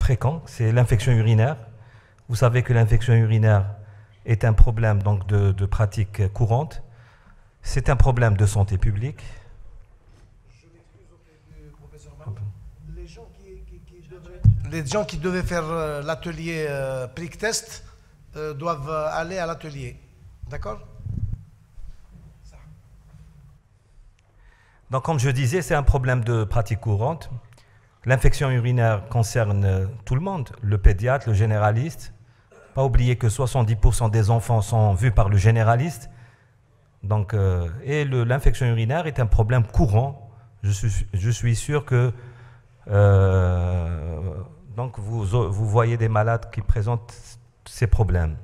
fréquent, c'est l'infection urinaire. Vous savez que l'infection urinaire est un problème donc, de pratique courante. C'est un problème de santé publique. Je m'excuse auprès du professeur Mahmoud. Les gens qui devaient faire l'atelier prick test doivent aller à l'atelier. D'accord? Donc, comme je disais, c'est un problème de pratique courante. L'infection urinaire concerne tout le monde, le pédiatre, le généraliste. Pas oublier que 70% des enfants sont vus par le généraliste. Donc, et l'infection urinaire est un problème courant. Je suis sûr que donc vous voyez des malades qui présentent ces problèmes.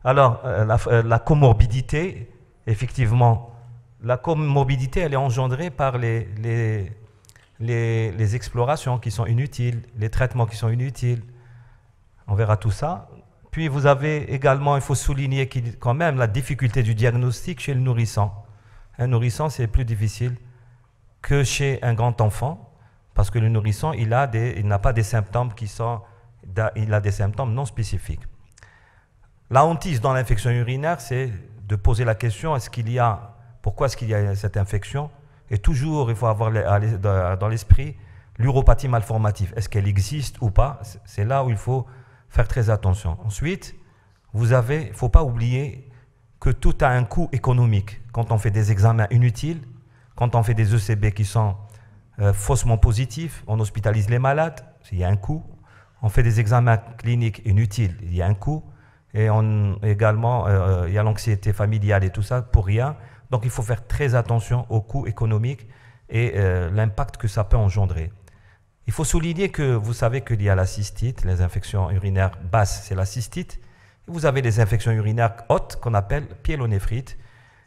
Alors, la comorbidité, effectivement, la comorbidité, elle est engendrée par les explorations qui sont inutiles, les traitements qui sont inutiles. On verra tout ça. Puis vous avez également, il faut souligner quand même la difficulté du diagnostic chez le nourrisson. Un nourrisson, c'est plus difficile que chez un grand enfant, parce que le nourrisson, il n'a pas des symptômes il a des symptômes non spécifiques. La hantise dans l'infection urinaire, c'est de poser la question, pourquoi est-ce qu'il y a cette infection? Et toujours, il faut avoir dans l'esprit l'uropathie malformative. Est-ce qu'elle existe ou pas? C'est là où il faut faire très attention. Ensuite, il ne faut pas oublier que tout a un coût économique. Quand on fait des examens inutiles, quand on fait des ECB qui sont faussement positifs, on hospitalise les malades, il y a un coût. On fait des examens cliniques inutiles, il y a un coût. Et également, il y a l'anxiété familiale et tout ça pour rien. Donc il faut faire très attention aux coûts économiques et l'impact que ça peut engendrer. Il faut souligner que vous savez qu'il y a la cystite, les infections urinaires basses, c'est la cystite. Vous avez les infections urinaires hautes qu'on appelle pyélonéphrite.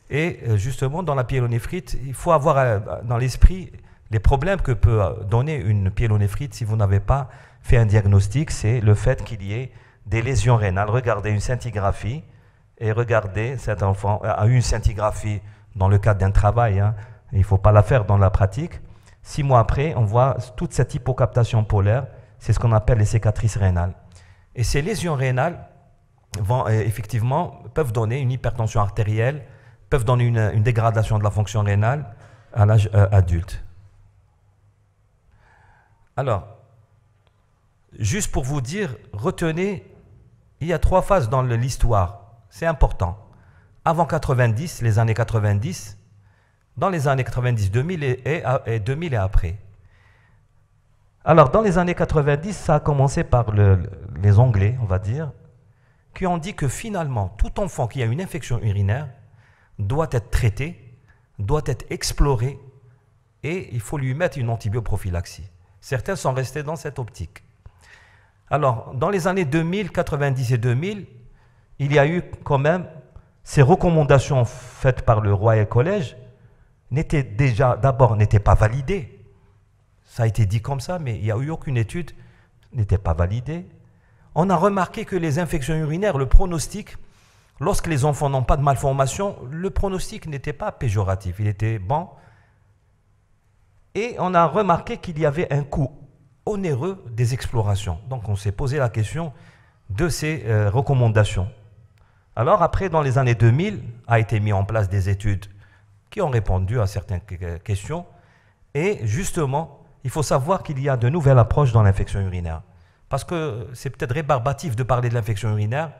Et justement, dans la pyélonéphrite, il faut avoir dans l'esprit les problèmes que peut donner une pyélonéphrite si vous n'avez pas fait un diagnostic. C'est le fait qu'il y ait des lésions rénales. Regardez une scintigraphie et regardez, cet enfant a eu une scintigraphie dans le cadre d'un travail. Hein. Il ne faut pas la faire dans la pratique. 6 mois après, on voit toute cette hypocaptation polaire, c'est ce qu'on appelle les cicatrices rénales. Et ces lésions rénales peuvent donner une hypertension artérielle, peuvent donner une dégradation de la fonction rénale à l'âge adulte. Alors, juste pour vous dire, retenez, il y a 3 phases dans l'histoire, c'est important. Avant 90, les années 90, dans les années 90, 2000 et 2000 et après. Alors, dans les années 90, ça a commencé par les Anglais, on va dire, qui ont dit que finalement, tout enfant qui a une infection urinaire doit être traité, doit être exploré, et il faut lui mettre une antibioprophylaxie. Certains sont restés dans cette optique. Alors, dans les années 2000, 90 et 2000, il y a eu quand même ces recommandations faites par le Royal College n'étaient pas validées. Ça a été dit comme ça, mais il n'y a eu aucune étude, n'était pas validée. On a remarqué que les infections urinaires, le pronostic, lorsque les enfants n'ont pas de malformation, le pronostic n'était pas péjoratif, il était bon. Et on a remarqué qu'il y avait un coût onéreux des explorations. Donc on s'est posé la question de ces recommandations. Alors après, dans les années 2000, a été mis en place des études qui ont répondu à certaines questions. Et justement, il faut savoir qu'il y a de nouvelles approches dans l'infection urinaire. Parce que c'est peut-être rébarbatif de parler de l'infection urinaire,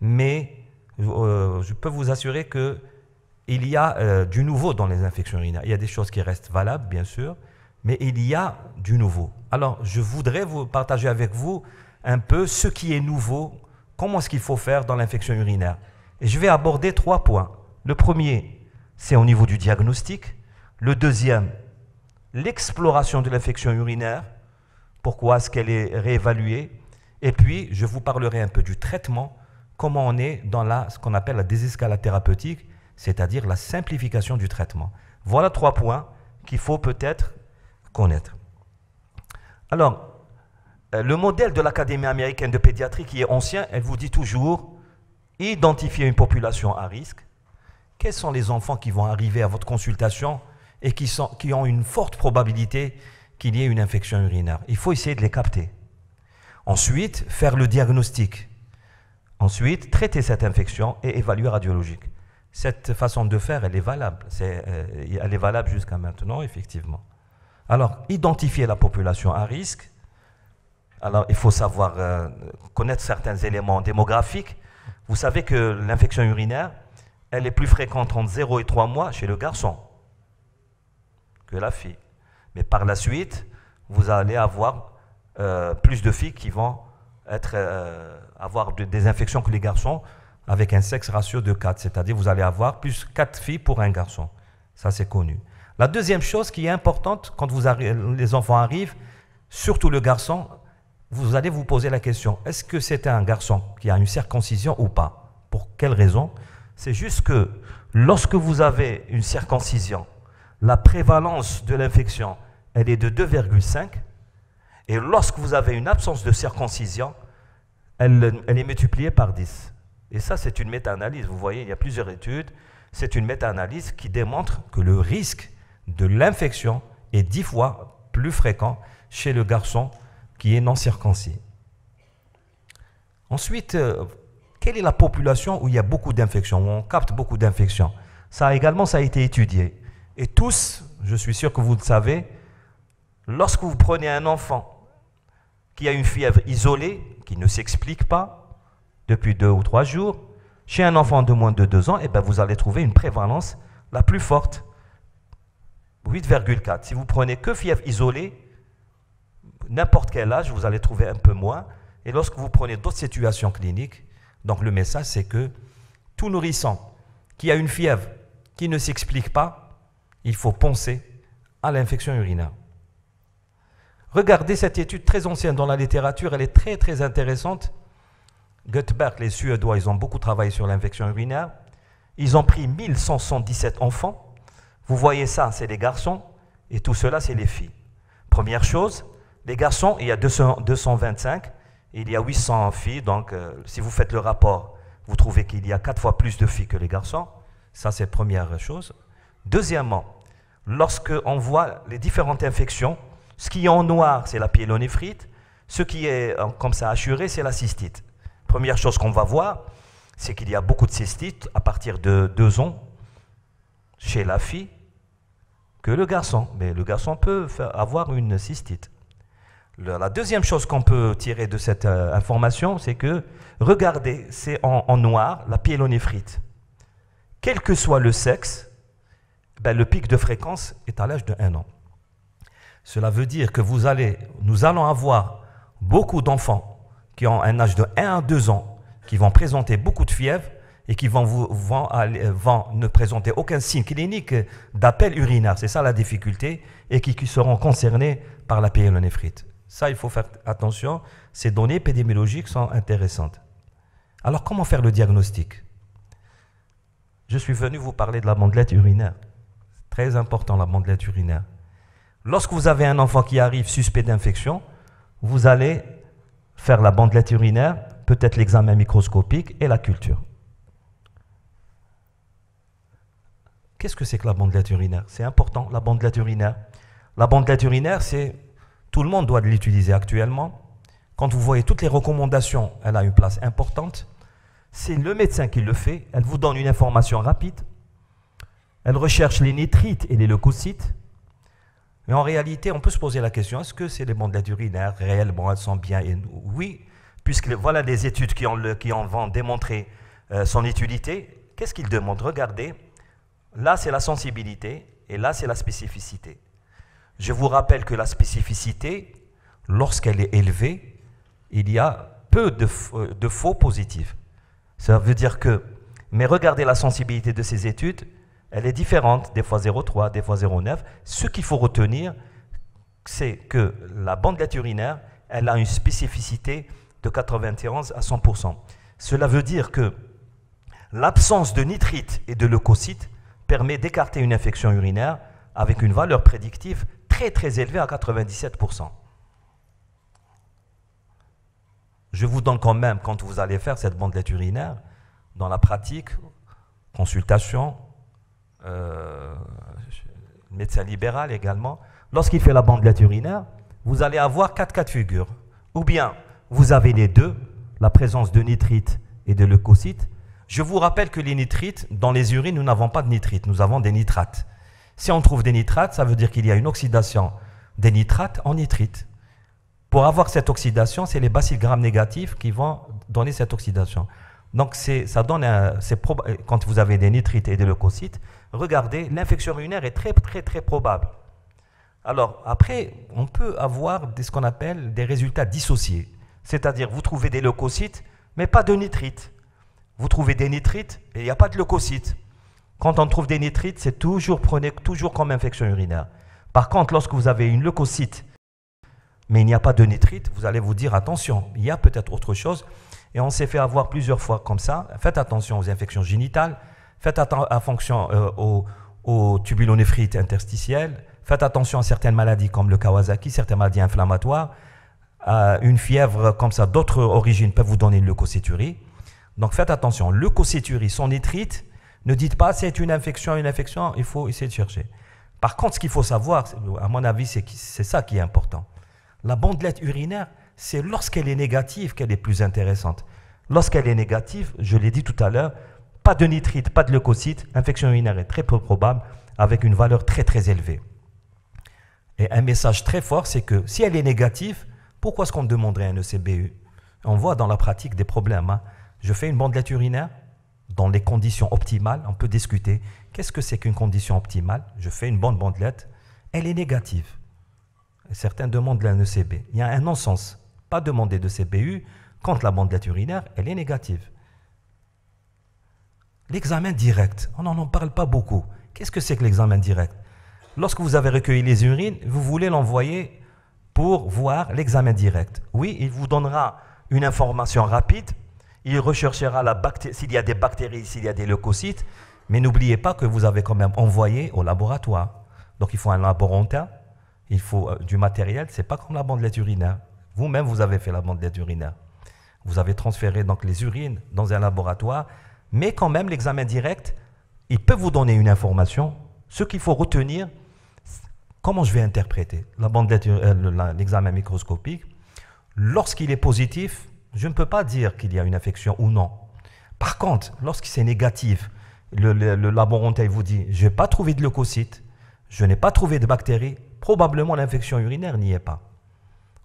mais je peux vous assurer qu'il y a du nouveau dans les infections urinaires. Il y a des choses qui restent valables, bien sûr, mais il y a du nouveau. Alors, je voudrais vous partager avec vous un peu ce qui est nouveau, comment est-ce qu'il faut faire dans l'infection urinaire. Et je vais aborder 3 points. Le premier, c'est au niveau du diagnostic. Le deuxième, l'exploration de l'infection urinaire. Pourquoi est-ce qu'elle est réévaluée? Et puis, je vous parlerai un peu du traitement, comment on est dans ce qu'on appelle la désescalade thérapeutique, c'est-à-dire la simplification du traitement. Voilà 3 points qu'il faut peut-être connaître. Alors, le modèle de l'Académie américaine de pédiatrie qui est ancien, elle vous dit toujours, identifier une population à risque. Quels sont les enfants qui vont arriver à votre consultation et qui ont une forte probabilité qu'il y ait une infection urinaire? Il faut essayer de les capter. Ensuite, faire le diagnostic. Ensuite, traiter cette infection et évaluer radiologique. Cette façon de faire, elle est valable. Elle est valable jusqu'à maintenant, effectivement. Alors, identifier la population à risque. Alors, il faut savoir connaître certains éléments démographiques. Vous savez que l'infection urinaire, elle est plus fréquente entre 0 et 3 mois chez le garçon que la fille. Mais par la suite, vous allez avoir plus de filles qui vont avoir des infections que les garçons avec un sexe ratio de 4. C'est-à-dire vous allez avoir plus 4 filles pour un garçon. Ça, c'est connu. La deuxième chose qui est importante, quand les enfants arrivent, surtout le garçon, vous allez vous poser la question, est-ce que c'est un garçon qui a une circoncision ou pas? Pour quelle raison? C'est juste que lorsque vous avez une circoncision, la prévalence de l'infection, elle est de 2,5. Et lorsque vous avez une absence de circoncision, elle est multipliée par 10. Et ça, c'est une méta-analyse. Vous voyez, il y a plusieurs études. C'est une méta-analyse qui démontre que le risque de l'infection est 10 fois plus fréquent chez le garçon qui est non circoncis. Ensuite, quelle est la population où il y a beaucoup d'infections, où on capte beaucoup d'infections? Ça également, ça a été étudié. Et tous, je suis sûr que vous le savez, lorsque vous prenez un enfant qui a une fièvre isolée, qui ne s'explique pas depuis 2 ou 3 jours, chez un enfant de moins de 2 ans, eh bien, vous allez trouver une prévalence la plus forte, 8,4. Si vous prenez que fièvre isolée, n'importe quel âge, vous allez trouver un peu moins. Et lorsque vous prenez d'autres situations cliniques, donc le message c'est que tout nourrisson qui a une fièvre qui ne s'explique pas, il faut penser à l'infection urinaire. Regardez cette étude très ancienne dans la littérature, elle est très très intéressante. Göteborg, les Suédois, ils ont beaucoup travaillé sur l'infection urinaire. Ils ont pris 1177 enfants. Vous voyez ça, c'est les garçons, et tout cela, c'est les filles. Première chose, les garçons, il y a 225, et il y a 800 filles, donc si vous faites le rapport, vous trouvez qu'il y a 4 fois plus de filles que les garçons. Ça, c'est la première chose. Deuxièmement, lorsqu'on voit les différentes infections, ce qui est en noir, c'est la pyélonéphrite. Ce qui est comme ça assuré, c'est la cystite. Première chose qu'on va voir, c'est qu'il y a beaucoup de cystites à partir de 2 ans chez la fille que le garçon. Mais le garçon peut avoir une cystite. La deuxième chose qu'on peut tirer de cette information, c'est que, regardez, c'est en noir, la pyélonéphrite. Quel que soit le sexe, ben, le pic de fréquence est à l'âge de 1 an. Cela veut dire que nous allons avoir beaucoup d'enfants qui ont un âge de 1 à 2 ans, qui vont présenter beaucoup de fièvre et qui vont ne présenter aucun signe clinique d'appel urinaire. C'est ça la difficulté, et qui seront concernés par la pyélonéphrite. Ça, il faut faire attention. Ces données épidémiologiques sont intéressantes. Alors, comment faire le diagnostic? Je suis venu vous parler de la bandelette urinaire. Très important, la bandelette urinaire. Lorsque vous avez un enfant qui arrive suspect d'infection, vous allez faire la bandelette urinaire, peut-être l'examen microscopique et la culture. Qu'est-ce que c'est que la bandelette urinaire? C'est important, la bandelette urinaire. La bandelette urinaire, tout le monde doit l'utiliser actuellement. Quand vous voyez toutes les recommandations, elle a une place importante. C'est le médecin qui le fait. Elle vous donne une information rapide. Elle recherche les nitrites et les leucocytes. Mais en réalité, on peut se poser la question, est-ce que c'est les bandelettes urinaires réellement, elles sont bien? Oui, puisque voilà des études qui vont démontrer son utilité. Qu'est-ce qu'ils démontrent? Regardez, là c'est la sensibilité et là c'est la spécificité. Je vous rappelle que la spécificité, lorsqu'elle est élevée, il y a peu de faux positifs. Ça veut dire que, mais regardez la sensibilité de ces études, elle est différente, des fois 0,3, des fois 0,9. Ce qu'il faut retenir, c'est que la bandelette urinaire, elle a une spécificité de 91 à 100%. Cela veut dire que l'absence de nitrite et de leucocytes permet d'écarter une infection urinaire avec une valeur prédictive très très élevée à 97%. Je vous donne quand même, quand vous allez faire cette bandelette urinaire, dans la pratique, consultation, médecin libéral également, lorsqu'il fait la bandelette urinaire, vous allez avoir 4 cas de figure. Ou bien vous avez les deux, la présence de nitrites et de leucocytes. Je vous rappelle que les nitrites, dans les urines, nous n'avons pas de nitrites, nous avons des nitrates. Si on trouve des nitrates, ça veut dire qu'il y a une oxydation des nitrates en nitrites. Pour avoir cette oxydation, c'est les bacilles gram négatifs qui vont donner cette oxydation. Donc, ça donne quand vous avez des nitrites et des leucocytes, regardez, l'infection urinaire est très, très, très probable. Alors, après, on peut avoir ce qu'on appelle des résultats dissociés. C'est-à-dire, vous trouvez des leucocytes, mais pas de nitrites. Vous trouvez des nitrites et il n'y a pas de leucocytes. Quand on trouve des nitrites, prenez toujours comme infection urinaire. Par contre, lorsque vous avez une leucocyte, mais il n'y a pas de nitrite, vous allez vous dire, attention, il y a peut-être autre chose. Et on s'est fait avoir plusieurs fois comme ça. Faites attention aux infections génitales, faites attention aux tubulonéphrite interstitielle, faites attention à certaines maladies comme le Kawasaki, certaines maladies inflammatoires. Une fièvre comme ça, d'autres origines peuvent vous donner une leucocyturie. Donc faites attention, leucocyturie sans nitrite, ne dites pas c'est une infection, il faut essayer de chercher. Par contre, ce qu'il faut savoir, à mon avis, c'est ça qui est important. La bandelette urinaire, c'est lorsqu'elle est négative qu'elle est plus intéressante. Lorsqu'elle est négative, je l'ai dit tout à l'heure, pas de nitrite, pas de leucocytes, l'infection urinaire est très peu probable avec une valeur très très élevée. Et un message très fort, c'est que si elle est négative, pourquoi est-ce qu'on demanderait un ECBU? On voit dans la pratique des problèmes. Hein. Je fais une bandelette urinaire dans les conditions optimales, on peut discuter. Qu'est-ce que c'est qu'une condition optimale? Je fais une bonne bandelette, elle est négative. Et certains demandent un ECB. Il y a un non-sens. Pas demander de CBU quand la bandelette urinaire, elle est négative. L'examen direct, on n'en parle pas beaucoup. Qu'est-ce que c'est que l'examen direct? Lorsque vous avez recueilli les urines, vous voulez l'envoyer pour voir l'examen direct. Oui, il vous donnera une information rapide, il recherchera s'il y a des bactéries, s'il y a des leucocytes, mais n'oubliez pas que vous avez quand même envoyé au laboratoire. Donc il faut un laborantin, il faut du matériel, ce n'est pas comme la bandelette urinaire. Vous-même, vous avez fait la bandelette urinaire. Vous avez transféré donc les urines dans un laboratoire, mais quand même l'examen direct, il peut vous donner une information. Ce qu'il faut retenir, comment je vais interpréter l'examen microscopique? Lorsqu'il est positif, je ne peux pas dire qu'il y a une infection ou non. Par contre, lorsque c'est négatif, le laborantin vous dit « je n'ai pas trouvé de leucocytes, je n'ai pas trouvé de bactéries », probablement l'infection urinaire n'y est pas.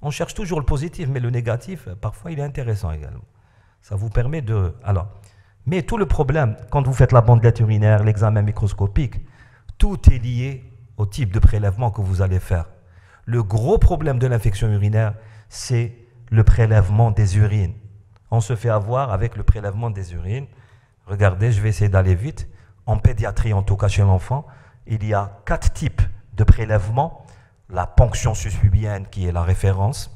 On cherche toujours le positif, mais le négatif, parfois, il est intéressant également. Ça vous permet de... Alors, mais tout le problème, quand vous faites la bandelette urinaire, l'examen microscopique, tout est lié au type de prélèvement que vous allez faire. Le gros problème de l'infection urinaire, c'est le prélèvement des urines. On se fait avoir avec le prélèvement des urines. Regardez, je vais essayer d'aller vite. En pédiatrie, en tout cas chez l'enfant, il y a 4 types de prélèvements. La ponction suspubienne qui est la référence,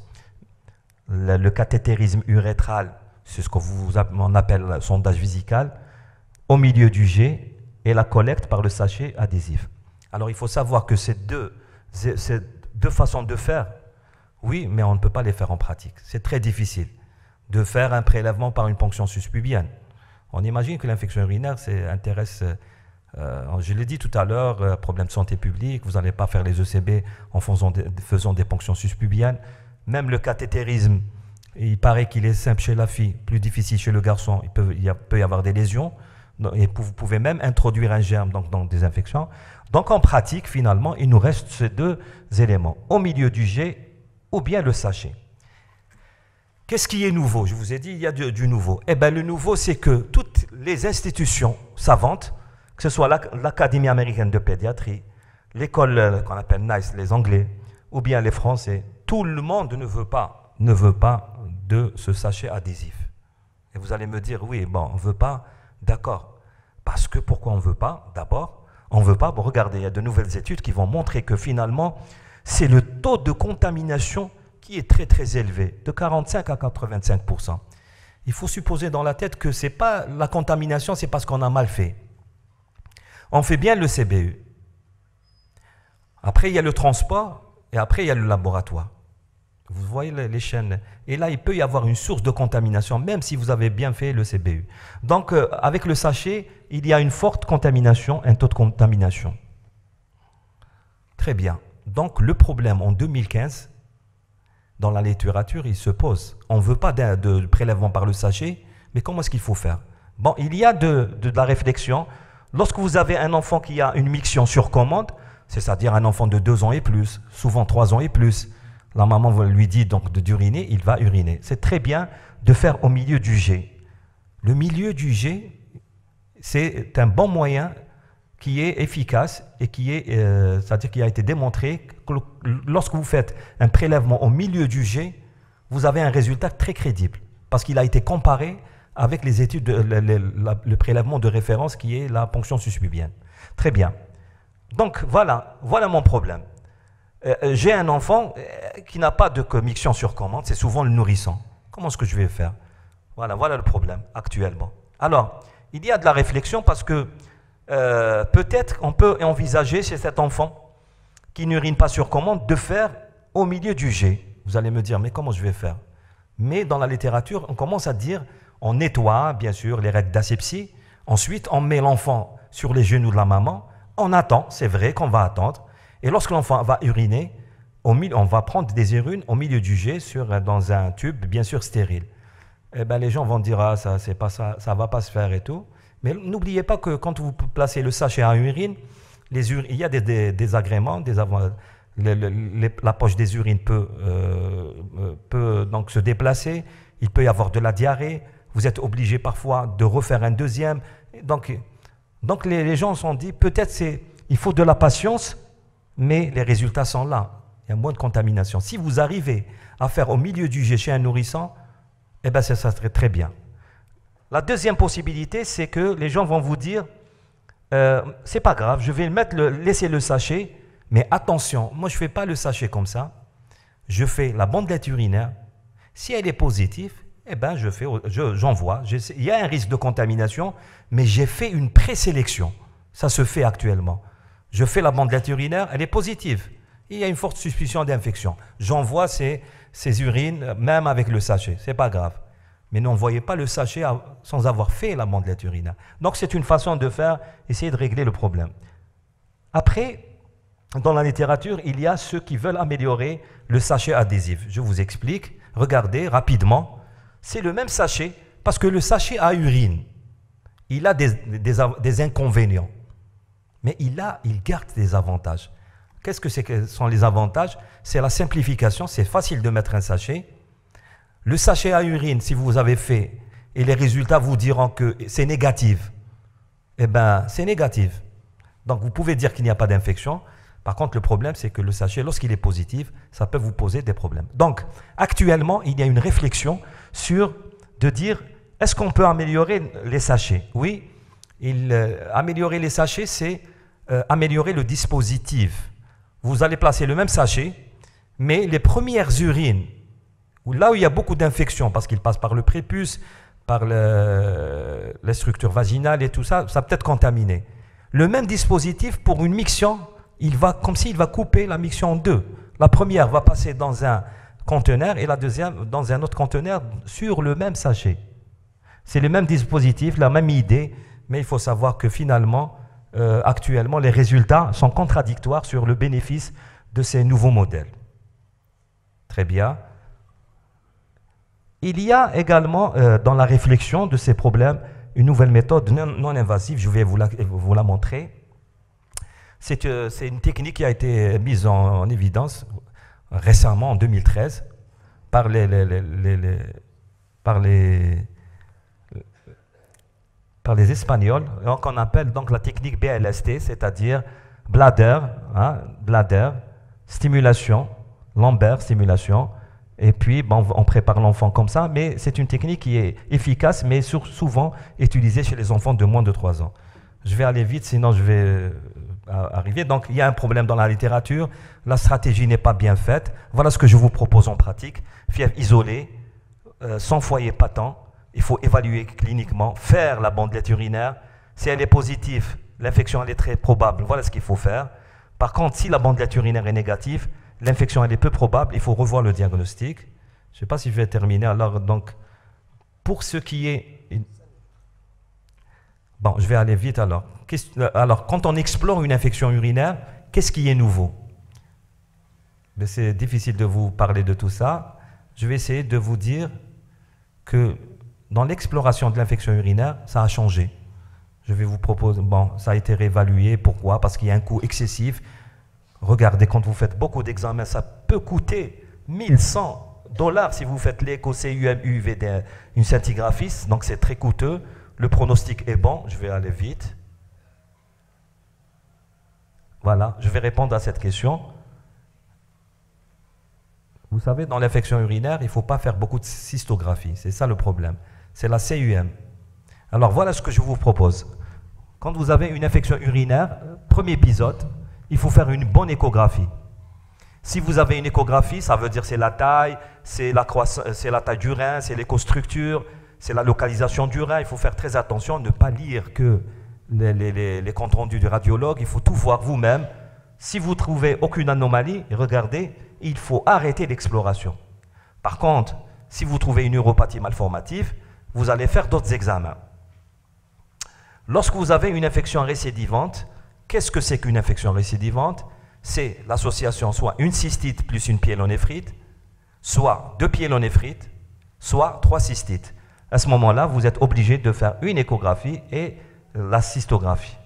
le cathétérisme urétral, c'est ce qu'on appelle le sondage vésical, au milieu du jet, et la collecte par le sachet adhésif. Alors il faut savoir que ces deux façons de faire, oui, mais on ne peut pas les faire en pratique. C'est très difficile de faire un prélèvement par une ponction suspubienne. On imagine que l'infection urinaire intéresse... je l'ai dit tout à l'heure, problème de santé publique, vous n'allez pas faire les ECB en faisant des ponctions suspubiennes. Même le cathétérisme, il paraît qu'il est simple chez la fille, plus difficile chez le garçon. Il peut y avoir des lésions, et vous pouvez même introduire un germe dans des infections. Donc en pratique, finalement, il nous reste ces deux éléments, au milieu du jet ou bien le sachet. Qu'est-ce qui est nouveau? Je vous ai dit, il y a du nouveau. Eh bien, le nouveau, c'est que toutes les institutions savantes, que ce soit l'Académie américaine de pédiatrie, l'école qu'on appelle NICE, les Anglais, ou bien les Français, tout le monde ne veut pas de ce sachet adhésif. Et vous allez me dire, oui, bon, on ne veut pas, d'accord. Parce que pourquoi on ne veut pas? D'abord, on ne veut pas, bon, regardez, il y a de nouvelles études qui vont montrer que finalement, c'est le taux de contamination qui est très très élevé, de 45 à 85%. Il faut supposer dans la tête que c'est pas la contamination, c'est parce qu'on a mal fait. On fait bien le CBU. Après, il y a le transport et après, il y a le laboratoire. Vous voyez les chaînes. Et là, il peut y avoir une source de contamination, même si vous avez bien fait le CBU. Donc, avec le sachet, il y a une forte contamination, un taux de contamination. Très bien. Donc, le problème en 2015, dans la littérature, il se pose. On ne veut pas de prélèvement par le sachet, mais comment est-ce qu'il faut faire? Bon, il y a de la réflexion. Lorsque vous avez un enfant qui a une miction sur commande, c'est-à-dire un enfant de 2 ans et plus, souvent 3 ans et plus, la maman lui dit donc d'uriner, il va uriner. C'est très bien de faire au milieu du jet. Le milieu du jet, c'est un bon moyen qui est efficace et c'est-à-dire qui a été démontré que lorsque vous faites un prélèvement au milieu du jet, vous avez un résultat très crédible parce qu'il a été comparé avec les études, le prélèvement de référence qui est la ponction suspubienne. Très bien. Donc voilà mon problème. J'ai un enfant qui n'a pas de miction sur commande, c'est souvent le nourrisson. Comment est-ce que je vais faire? Voilà le problème actuellement. Alors, il y a de la réflexion parce que peut-être on peut envisager chez cet enfant qui n'urine pas sur commande de faire au milieu du jet. Vous allez me dire, mais comment je vais faire? Mais dans la littérature, on commence à dire, on nettoie bien sûr les règles d'asepsie, ensuite on met l'enfant sur les genoux de la maman, on attend, c'est vrai qu'on va attendre, et lorsque l'enfant va uriner, on va prendre des urines au milieu du jet dans un tube bien sûr stérile. Eh ben, les gens vont dire, ah, ça ne va pas se faire et tout. Mais n'oubliez pas que quand vous placez le sachet à urine, il y a des désagréments, la poche des urines peut donc se déplacer, il peut y avoir de la diarrhée, vous êtes obligé parfois de refaire un deuxième. Donc les gens se sont dit, peut-être il faut de la patience, mais les résultats sont là. Il y a moins de contamination. Si vous arrivez à faire au milieu du jet chez un nourrisson, eh ben ça serait très bien. La deuxième possibilité, c'est que les gens vont vous dire, c'est pas grave, je vais laisser le sachet, mais attention, moi je ne fais pas le sachet comme ça, je fais la bandelette urinaire. Si elle est positive, eh ben j'envoie. Il y a un risque de contamination, mais j'ai fait une présélection. Ça se fait actuellement. Je fais la bandelette urinaire, elle est positive. Il y a une forte suspicion d'infection. J'envoie ces urines, même avec le sachet, c'est pas grave. Mais n'envoyez pas le sachet sans avoir fait la bandelette urinaire. Donc c'est une façon de faire, essayer de régler le problème. Après, dans la littérature, il y a ceux qui veulent améliorer le sachet adhésif. Je vous explique, regardez rapidement, c'est le même sachet, parce que le sachet à urine, il a des inconvénients, mais il garde des avantages. Qu'est-ce que sont les avantages? C'est la simplification, c'est facile de mettre un sachet. Le sachet à urine, si vous avez fait, et les résultats vous diront que c'est négatif, eh bien, c'est négatif. Donc, vous pouvez dire qu'il n'y a pas d'infection. Par contre, le problème, c'est que le sachet, lorsqu'il est positif, ça peut vous poser des problèmes. Donc, actuellement, il y a une réflexion de dire, est-ce qu'on peut améliorer les sachets? Oui, améliorer les sachets, c'est améliorer le dispositif. Vous allez placer le même sachet, mais les premières urines, là où il y a beaucoup d'infections, parce qu'il passe par le prépuce, par les structures vaginales et tout ça, ça peut être contaminé. Le même dispositif, pour une miction, comme s'il va couper la miction en deux. La première va passer dans un conteneur et la deuxième dans un autre conteneur sur le même sachet. C'est le même dispositif, la même idée, mais il faut savoir que finalement, actuellement, les résultats sont contradictoires sur le bénéfice de ces nouveaux modèles. Très bien. Il y a également, dans la réflexion de ces problèmes, une nouvelle méthode non invasive, je vais vous la montrer. C'est une technique qui a été mise en évidence récemment, en 2013, par les Espagnols, qu'on appelle donc la technique BLST, c'est-à-dire bladder, stimulation, Lambert, stimulation, et puis on prépare l'enfant comme ça, mais c'est une technique qui est efficace, mais souvent utilisée chez les enfants de moins de 3 ans. Je vais aller vite, sinon je vais arriver. Donc il y a un problème dans la littérature, la stratégie n'est pas bien faite. Voilà ce que je vous propose en pratique. Fièvre isolée, sans foyer patent, il faut évaluer cliniquement, faire la bandelette urinaire. Si elle est positive, l'infection elle est très probable, voilà ce qu'il faut faire. Par contre, si la bandelette urinaire est négative, l'infection elle est peu probable, il faut revoir le diagnostic. Je ne sais pas si je vais terminer. Alors, donc, pour ce qui est... Bon, je vais aller vite alors. Alors, quand on explore une infection urinaire, qu'est-ce qui est nouveau? Mais c'est difficile de vous parler de tout ça. Je vais essayer de vous dire que dans l'exploration de l'infection urinaire, ça a changé. Je vais vous proposer, bon, ça a été réévalué. Pourquoi? Parce qu'il y a un coût excessif. Regardez, quand vous faites beaucoup d'examens, ça peut coûter 1100$ si vous faites l'écho CUM, UVD, une scintigraphie. Donc c'est très coûteux. Le pronostic est bon. Je vais aller vite. Voilà, je vais répondre à cette question. Vous savez, dans l'infection urinaire, il ne faut pas faire beaucoup de cystographie. C'est ça le problème. C'est la CUM. Alors voilà ce que je vous propose. Quand vous avez une infection urinaire, premier épisode, il faut faire une bonne échographie. Si vous avez une échographie, ça veut dire c'est la taille, c'est la taille du rein, c'est l'écostructure, c'est la localisation du rein. Il faut faire très attention, ne pas lire que les comptes rendus du radiologue. Il faut tout voir vous-même. Si vous trouvez aucune anomalie, regardez, il faut arrêter l'exploration. Par contre, si vous trouvez une uropathie malformative, vous allez faire d'autres examens. Lorsque vous avez une infection récidivante, qu'est-ce que c'est qu'une infection récidivante? C'est l'association soit une cystite plus une pyélonéphrite, soit 2 pyélonéphrites, soit 3 cystites. À ce moment-là, vous êtes obligé de faire une échographie et la cystographie.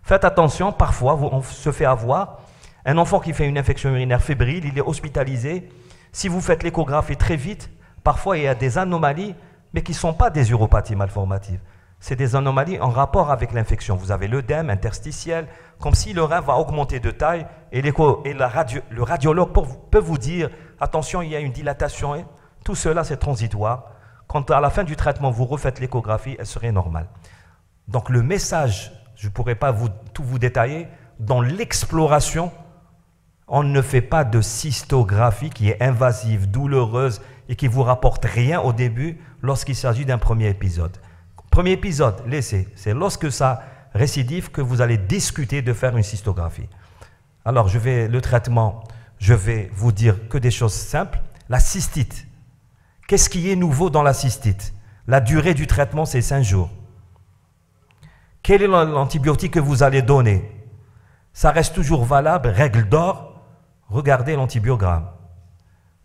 Faites attention, parfois, on se fait avoir. Un enfant qui fait une infection urinaire fébrile, il est hospitalisé. Si vous faites l'échographie très vite, parfois il y a des anomalies, mais qui ne sont pas des uropathies malformatives. C'est des anomalies en rapport avec l'infection. Vous avez l'œdème interstitiel, comme si le rein va augmenter de taille, et le radiologue peut vous dire, attention, il y a une dilatation. Et tout cela, c'est transitoire. Quand à la fin du traitement, vous refaites l'échographie, elle serait normale. Donc le message, je ne pourrais pas tout vous détailler, dans l'exploration, on ne fait pas de cystographie qui est invasive, douloureuse et qui ne vous rapporte rien au début lorsqu'il s'agit d'un premier épisode. Premier épisode, laissez, c'est lorsque ça récidive que vous allez discuter de faire une cystographie. Alors le traitement, je vais vous dire que des choses simples. La cystite, qu'est-ce qui est nouveau dans la cystite? La durée du traitement, c'est 5 jours. Quel est l'antibiotique que vous allez donner? Ça reste toujours valable, règle d'or. Regardez l'antibiogramme.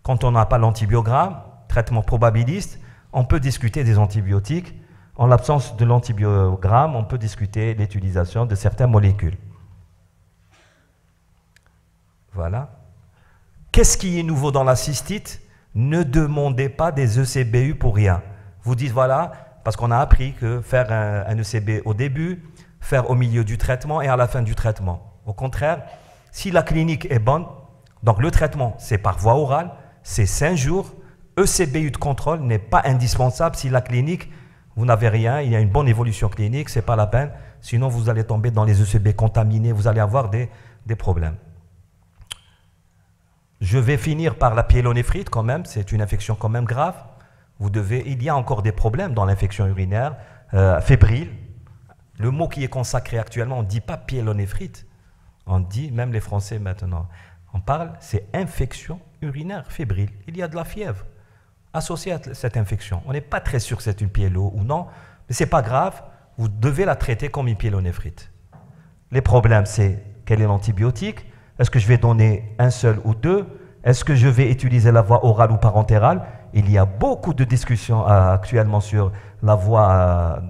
Quand on n'a pas l'antibiogramme, traitement probabiliste, on peut discuter des antibiotiques. En l'absence de l'antibiogramme, on peut discuter l'utilisation de certaines molécules. Voilà. Qu'est-ce qui est nouveau dans la cystite? Ne demandez pas des ECBU pour rien. Vous dites, voilà, parce qu'on a appris que faire un ECB au début, faire au milieu du traitement et à la fin du traitement. Au contraire, si la clinique est bonne, donc le traitement, c'est par voie orale, c'est 5 jours. ECBU de contrôle n'est pas indispensable si la clinique, vous n'avez rien, il y a une bonne évolution clinique, ce n'est pas la peine. Sinon, vous allez tomber dans les ECB contaminés, vous allez avoir des problèmes. Je vais finir par la pyélonéphrite quand même, c'est une infection quand même grave. Il y a encore des problèmes dans l'infection urinaire, fébrile. Le mot qui est consacré actuellement, on ne dit pas pyélonéphrite, on dit, même les Français maintenant, on parle, c'est infection urinaire fébrile. Il y a de la fièvre associée à cette infection. On n'est pas très sûr que c'est une pyélo ou non, mais ce n'est pas grave, vous devez la traiter comme une pyélonéphrite. Les problèmes, c'est quel est l'antibiotique? Est-ce que je vais donner un seul ou deux? Est-ce que je vais utiliser la voie orale ou parentérale? Il y a beaucoup de discussions actuellement sur la voie,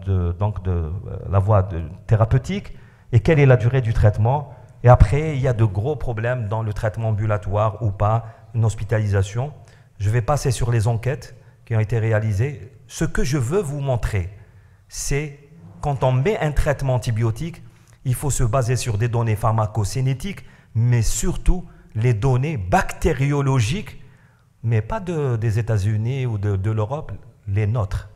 thérapeutique et quelle est la durée du traitement. Et après, il y a de gros problèmes dans le traitement ambulatoire ou pas, une hospitalisation. Je vais passer sur les enquêtes qui ont été réalisées. Ce que je veux vous montrer, c'est quand on met un traitement antibiotique, il faut se baser sur des données pharmacocinétiques, mais surtout les données bactériologiques, mais pas des États-Unis ou de l'Europe, les nôtres.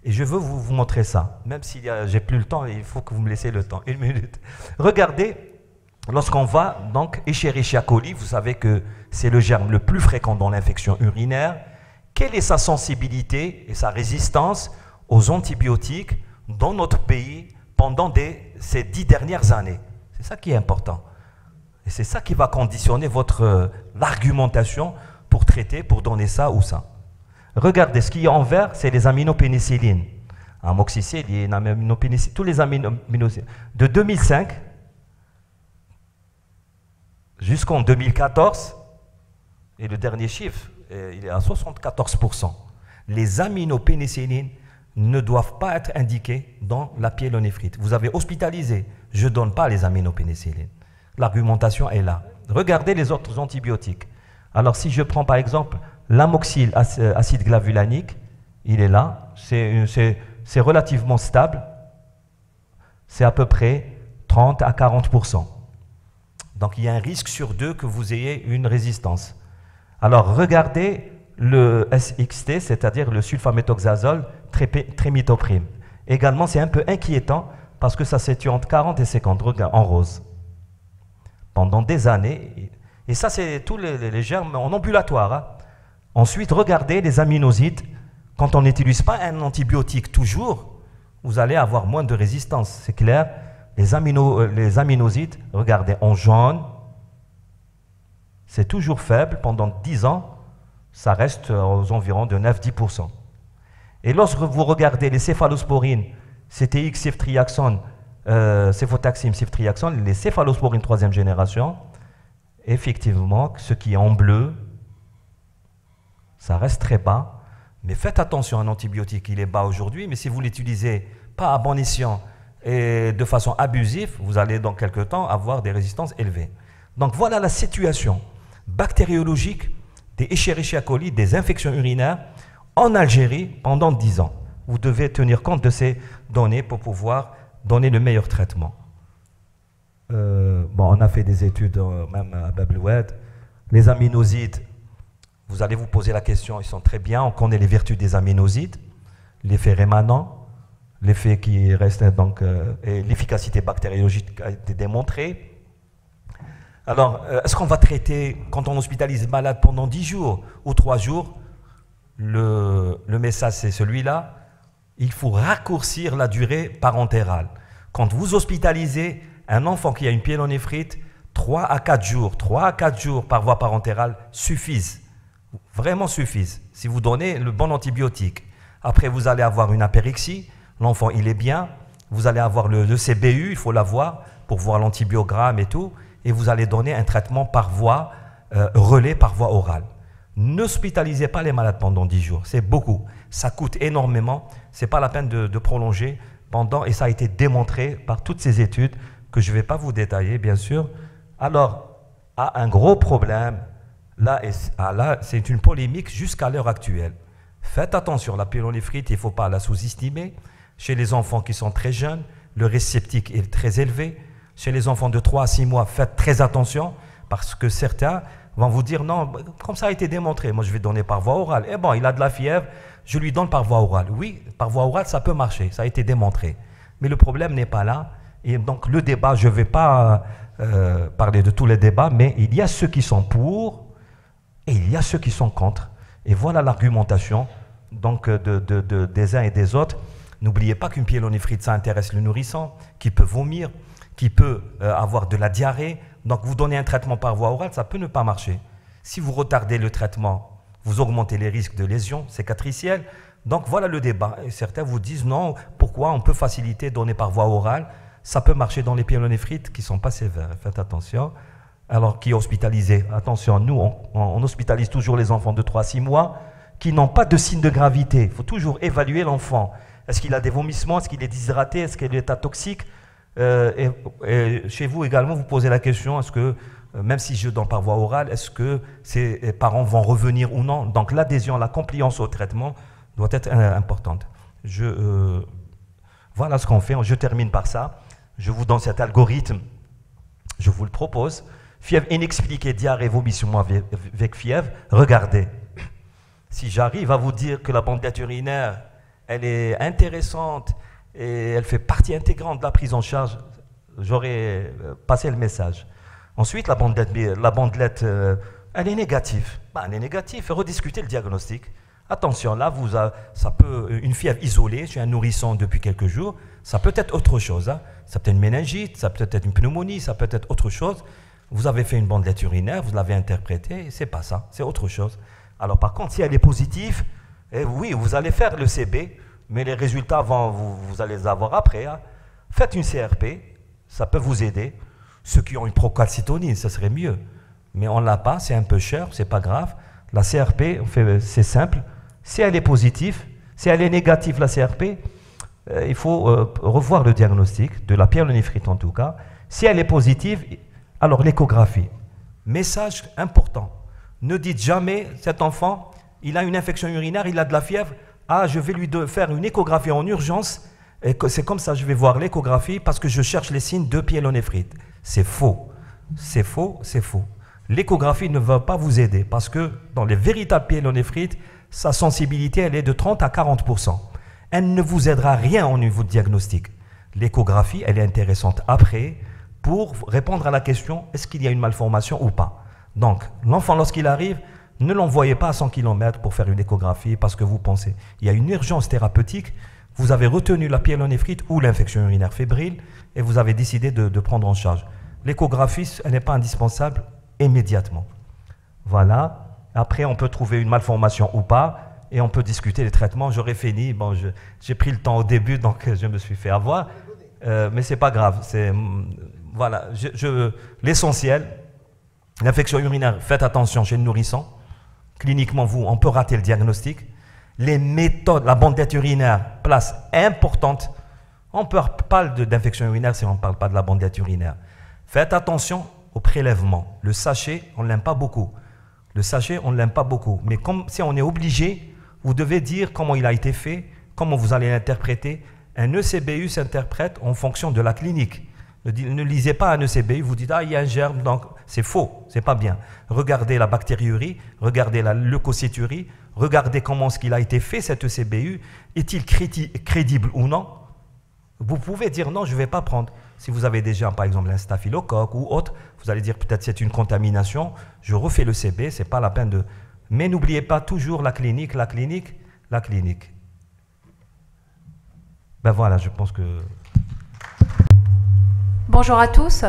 Et je veux vous montrer ça, même si j'ai plus le temps, il faut que vous me laissiez le temps, 1 minute. Regardez, lorsqu'on va, donc, Escherichia coli, vous savez que c'est le germe le plus fréquent dans l'infection urinaire. Quelle est sa sensibilité et sa résistance aux antibiotiques dans notre pays pendant ces 10 dernières années? C'est ça qui est important. Et c'est ça qui va conditionner votre argumentation pour traiter, pour donner ça ou ça. Regardez, ce qui est en vert, c'est les aminopénicillines. Amoxicilline, aminopénicilline, tous les aminopénicillines. De 2005 jusqu'en 2014, Et le dernier chiffre, il est à 74%. Les aminopénicillines ne doivent pas être indiqués dans la pyélonéphrite. Vous avez hospitalisé, je ne donne pas les aminopénicillines. L'argumentation est là. Regardez les autres antibiotiques. Alors si je prends par exemple l'amoxyl acide glavulanique, il est là, c'est relativement stable, c'est à peu près 30 à 40%. Donc il y a un risque sur 2 que vous ayez une résistance. Alors regardez le SXT, c'est-à-dire le sulfaméthoxazole trimethoprim. Également, c'est un peu inquiétant parce que ça se situe entre 40 et 50, regarde, en rose. Pendant des années, et ça c'est tous les germes en ambulatoire. Hein. Ensuite, regardez les aminosides. Quand on n'utilise pas un antibiotique toujours, vous allez avoir moins de résistance, c'est clair. Les aminosides, regardez, en jaune, c'est toujours faible. Pendant 10 ans, ça reste aux environs de 9-10%. Et lorsque vous regardez les céphalosporines, CTX, ceftriaxone, céfotaxime, ceftriaxone, les céphalosporines 3e génération, effectivement, ce qui est en bleu, ça reste très bas. Mais faites attention, un antibiotique, il est bas aujourd'hui, mais si vous l'utilisez pas à bon escient et de façon abusive, vous allez dans quelques temps avoir des résistances élevées. Donc voilà la situation bactériologique des Escherichia coli, des infections urinaires en Algérie pendant 10 ans. Vous devez tenir compte de ces données pour pouvoir donner le meilleur traitement. On a fait des études même à Babloued. Les aminosides, vous allez vous poser la question, ils sont très bien, on connaît les vertus des aminosides, l'effet rémanent, l'effet qui reste donc, et l'efficacité bactériologique a été démontrée. Alors, est-ce qu'on va traiter, quand on hospitalise malade pendant 10 jours ou 3 jours, le message c'est celui-là, il faut raccourcir la durée parentérale. Quand vous hospitalisez un enfant qui a une pyélonéphrite, 3 à 4 jours par voie parentérale suffisent. Vraiment suffisent, si vous donnez le bon antibiotique. Après, vous allez avoir une apérixie, l'enfant il est bien, vous allez avoir le CBU, il faut l'avoir pour voir l'antibiogramme et tout, et vous allez donner un traitement par voie relais, par voie orale. N'hospitalisez pas les malades pendant 10 jours, c'est beaucoup, ça coûte énormément, ce n'est pas la peine de prolonger pendant, et ça a été démontré par toutes ces études que je ne vais pas vous détailler, bien sûr. Alors, a un gros problème. Là, c'est une polémique jusqu'à l'heure actuelle. Faites attention, la pyélonéphrite, il ne faut pas la sous-estimer. Chez les enfants qui sont très jeunes, le risque est très élevé. Chez les enfants de 3 à 6 mois, faites très attention parce que certains vont vous dire non, comme ça a été démontré, moi je vais donner par voie orale. Eh bon, il a de la fièvre, je lui donne par voie orale. Oui, par voie orale, ça peut marcher, ça a été démontré. Mais le problème n'est pas là. Et donc le débat, je ne vais pas parler de tous les débats, mais il y a ceux qui sont pour et il y a ceux qui sont contre. Et voilà l'argumentation donc, des uns et des autres. N'oubliez pas qu'une pyélonéphrite, ça intéresse le nourrisson, qui peut vomir, qui peut avoir de la diarrhée. Donc vous donnez un traitement par voie orale, ça peut ne pas marcher. Si vous retardez le traitement, vous augmentez les risques de lésions cicatricielles. Donc voilà le débat. Et certains vous disent non, pourquoi on peut faciliter donner par voie orale? Ça peut marcher dans les pyélonéphrites qui ne sont pas sévères. Faites attention. Alors, qui est hospitalisé? Attention, nous, on hospitalise toujours les enfants de 3 à 6 mois qui n'ont pas de signe de gravité. Il faut toujours évaluer l'enfant. Est-ce qu'il a des vomissements? Est-ce qu'il est déshydraté? Est-ce qu'il est état toxique? Et chez vous également, vous posez la question, est-ce que, même si je donne par voie orale, est-ce que ces parents vont revenir ou non? Donc l'adhésion, la compliance au traitement doit être importante. Voilà ce qu'on fait. Je termine par ça. Je vous donne cet algorithme. Je vous le propose. Fièvre inexpliquée, diarrhée, vomissement avec fièvre. Regardez. Si j'arrive à vous dire que la bandelette urinaire, elle est intéressante et elle fait partie intégrante de la prise en charge, j'aurais passé le message. Ensuite, la bandelette, elle est négative. Elle est négative. Rediscuter le diagnostic. Attention, là, ça peut, une fièvre isolée chez un nourrisson depuis quelques jours, ça peut être autre chose. Hein. Ça peut être une méningite, ça peut être une pneumonie, ça peut être autre chose. Vous avez fait une bandelette urinaire, vous l'avez interprétée, c'est pas ça, c'est autre chose. Alors par contre, si elle est positive, oui, vous allez faire le CB, mais les résultats, vous allez les avoir après. Hein. Faites une CRP, ça peut vous aider. Ceux qui ont une procalcitonie, ce serait mieux. Mais on ne l'a pas, c'est un peu cher, c'est pas grave. La CRP, c'est simple. Si elle est positive, si elle est négative, la CRP, il faut revoir le diagnostic, de la pyélonéphrite en tout cas. Si elle est positive, alors l'échographie. Message important. Ne dites jamais, cet enfant, il a une infection urinaire, il a de la fièvre, ah, je vais lui faire une échographie en urgence, et c'est comme ça que je vais voir l'échographie parce que je cherche les signes de pyélonéphrite. C'est faux. C'est faux, c'est faux. L'échographie ne va pas vous aider parce que dans les véritables pyélonéphrites, sa sensibilité, elle est de 30 à 40%. Elle ne vous aidera rien au niveau de diagnostic. L'échographie, elle est intéressante après pour répondre à la question, est-ce qu'il y a une malformation ou pas? Donc, l'enfant, lorsqu'il arrive, ne l'envoyez pas à 100 km pour faire une échographie parce que vous pensez, il y a une urgence thérapeutique, vous avez retenu la pyélonéphrite ou l'infection urinaire fébrile et vous avez décidé de prendre en charge. L'échographie, elle n'est pas indispensable immédiatement. Voilà. Après, on peut trouver une malformation ou pas et on peut discuter des traitements. J'aurais fini. Bon, j'ai pris le temps au début, donc je me suis fait avoir. Mais ce n'est pas grave. Voilà. L'essentiel, l'infection urinaire, faites attention chez le nourrisson. Cliniquement, on peut rater le diagnostic. Les méthodes, la bandette urinaire, place importante. On ne parle pas d'infection urinaire si on ne parle pas de la bandette urinaire. Faites attention au prélèvement. Le sachet, on ne l'aime pas beaucoup. Le sachet, on ne l'aime pas beaucoup. Mais comme si on est obligé, vous devez dire comment il a été fait, comment vous allez l'interpréter. Un ECBU s'interprète en fonction de la clinique. Ne lisez pas un ECBU, vous dites « Ah, il y a un germe, donc c'est faux, c'est pas bien ». Regardez la bactériurie, regardez la leucocyturie, regardez comment ce qu'il a été fait, cet ECBU. Est-il crédible ou non? Vous pouvez dire « Non, je ne vais pas prendre ». Si vous avez déjà, par exemple, un staphylocoque ou autre, vous allez dire peut-être c'est une contamination, je refais le CB, ce n'est pas la peine de... Mais n'oubliez pas toujours la clinique, la clinique, la clinique. Ben voilà, je pense que... Bonjour à tous.